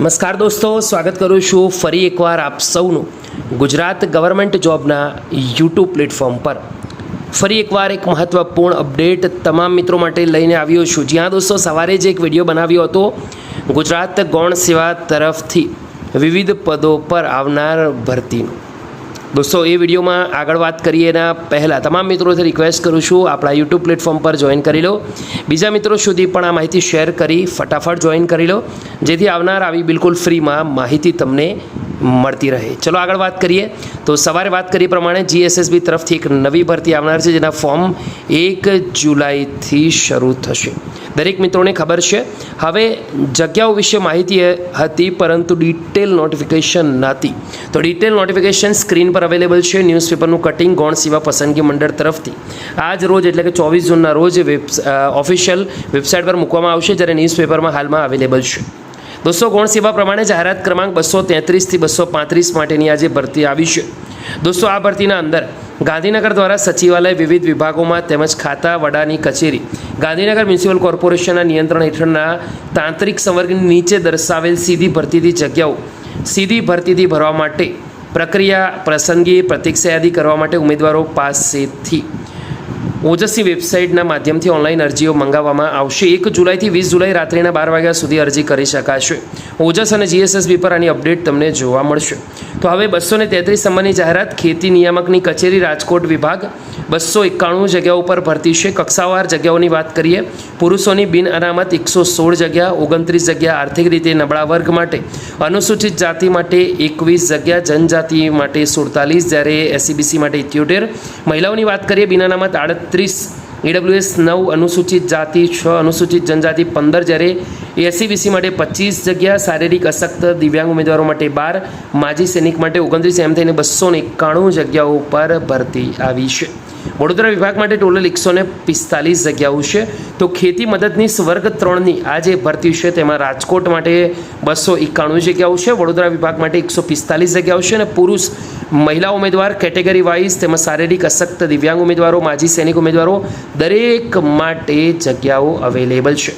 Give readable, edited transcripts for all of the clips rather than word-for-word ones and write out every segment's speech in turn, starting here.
નમસ્કાર દોસ્તો, સ્વાગત કરું છું ફરી એકવાર આપ સૌનું ગુજરાત ગવર્મેન્ટ જોબના યુટ્યુબ પ્લેટફોર્મ પર. ફરી એકવાર એક મહત્ત્વપૂર્ણ અપડેટ તમામ મિત્રો માટે લઈને આવ્યો છું. જ્યાં દોસ્તો સવારે જ એક વિડીયો બનાવ્યો હતો ગુજરાત ગૌણ સેવા તરફથી વિવિધ પદો પર આવનાર ભરતીનું. દોસ્તો એ વિડીયોમાં આગળ વાત કરીએ એના પહેલાં તમામ મિત્રોથી રિક્વેસ્ટ કરું છું આપણા યુટ્યુબ પ્લેટફોર્મ પર જોઈન કરી લો. બીજા મિત્રો સુધી પણ આ માહિતી શેર કરી ફટાફટ જોઈન કરી લો, જેથી આવનાર આવી બિલકુલ ફ્રીમાં માહિતી તમને મળતી રહે. ચલો આગળ વાત કરીએ તો સવારે વાત કરી પ્રમાણે જીએસએસબી તરફથી એક નવી ભરતી આવનાર છે, જેના ફોર્મ 1 જુલાઈથી શરૂ થશે. દરેક મિત્રોને ખબર છે. હવે જગ્યાઓ વિશે માહિતી હતી, પરંતુ ડિટેલ નોટિફિકેશન નહોતી. તો ડિટેલ નોટિફિકેશન સ્ક્રીન પર અવેલેબલ છે. ન્યૂઝપેપરનું કટિંગ ગૌણ સેવા પસંદગી મંડળ તરફથી આજ રોજ એટલે કે 24 જૂનના રોજ ઓફિશિયલ વેબસાઇટ પર મૂકવામાં આવશે, જ્યારે ન્યૂઝપેપરમાં હાલમાં અવેલેબલ છે. દોસ્તો ગૌણ સેવા પ્રમાણે જાહેરાત ક્રમાંક 233થી 235 માટેની આજે ભરતી આવી છે. દોસ્તો આ ભરતીના અંદર ગાંધીનગર દ્વારા સચિવાલય વિવિધ વિભાગોમાં તેમજ ખાતા વડાની કચેરી ગાંધીનગર મ્યુનિસિપલ કોર્પોરેશનના નિયંત્રણ હેઠળના તાંત્રિક સંવર્ગની નીચે દર્શાવેલ સીધી ભરતીથી જગ્યાઓ સીધી ભરતીથી ભરવા માટે પ્રક્રિયા પસંદગી પ્રતીક્ષા યાદી કરવા માટે ઉમેદવારો પાસેથી ઓજસની વેબસાઇટના માધ્યમથી ઓનલાઈન અરજીઓ મંગાવવામાં આવશે. 1 જુલાઈથી 20 જુલાઈ રાત્રિના 12 વાગ્યા સુધી અરજી કરી શકાશે. ઓજસ અને જીએસએસબી પર આની અપડેટ તમને જોવા મળશે. તો હવે 233 નંબરની જાહેરાત ખેતી નિયામકની કચેરી રાજકોટ વિભાગ 291 જગ્યાઓ પર ભરતી છે. કક્ષાવાર જગ્યાઓની વાત કરીએ. પુરુષોની બિન અનામત 116 જગ્યા, 29 જગ્યા આર્થિક રીતે નબળા વર્ગ માટે, અનુસૂચિત જાતિ માટે 21 જગ્યા, જનજાતિ માટે 47, જ્યારે એસસીબીસી માટે 78. મહિલાઓની વાત કરીએ, બિન અનામત 38, ઈડબ્લ્યુએસ 9, અનુસૂચિત જાતિ 6, અનુસૂચિત જનજાતિ 15, જ્યારે એસસીબીસી માટે 25 જગ્યા, શારીરિક અશક્ત દિવ્યાંગ ઉમેદવારો માટે 12, માજી સૈનિક માટે 29, એમ થઈને 291 જગ્યાઓ પર ભરતી આવી છે. વડોદરા વિભાગ માટે ટોટલ 145 જગ્યાઓ છે. તો ખેતી મદદનીશ વર્ગ 3ની આ જે ભરતી છે તેમાં રાજકોટ માટે 291 જગ્યાઓ છે, વડોદરા વિભાગ માટે 145 જગ્યાઓ છે, અને પુરુષ મહિલા ઉમેદવાર કેટેગરી વાઇઝ તેમજ શારીરિક અશક્ત દિવ્યાંગ ઉમેદવારો માજી સૈનિક ઉમેદવારો દરેક માટે જગ્યાઓ અવેલેબલ છે.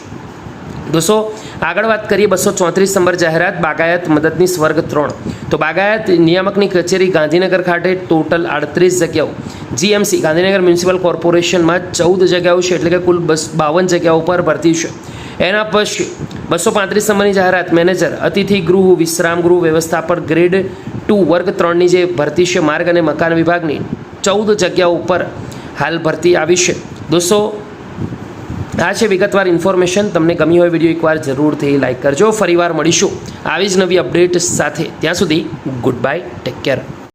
દોસ્તો આગળ વાત કરીએ 234 નંબર જાહેરાત બાગાયત મદદનીશ વર્ગ 3. તો બાગાયત નિયામકની કચેરી ગાંધીનગર ખાતે ટોટલ 38 જગ્યાઓ, જીએમસી ગાંધીનગર મ્યુનિસિપલ કોર્પોરેશનમાં 14 જગ્યાઓ છે, એટલે કે કુલ 52 જગ્યાઓ પર ભરતી છે. એના પછી 235 નંબરની જાહેરાત મેનેજર અતિથિ ગૃહ વિશ્રામ ગૃહ વ્યવસ્થાપક ગ્રેડ 2 વર્ગ 3ની જે ભરતી છે માર્ગ અને મકાન વિભાગની 14 જગ્યાઓ પર હાલ ભરતી આવી છે. દોસ્તો આ છે વિગતવાર ઇન્ફોર્મેશન. તમને ગમી હોય વિડીયો એકવાર જરૂરથી લાઇક કરજો. ફરીવાર મળીશું આવી જ નવી અપડેટ સાથે. ત્યાં સુધી ગુડ બાય, ટેક કેર.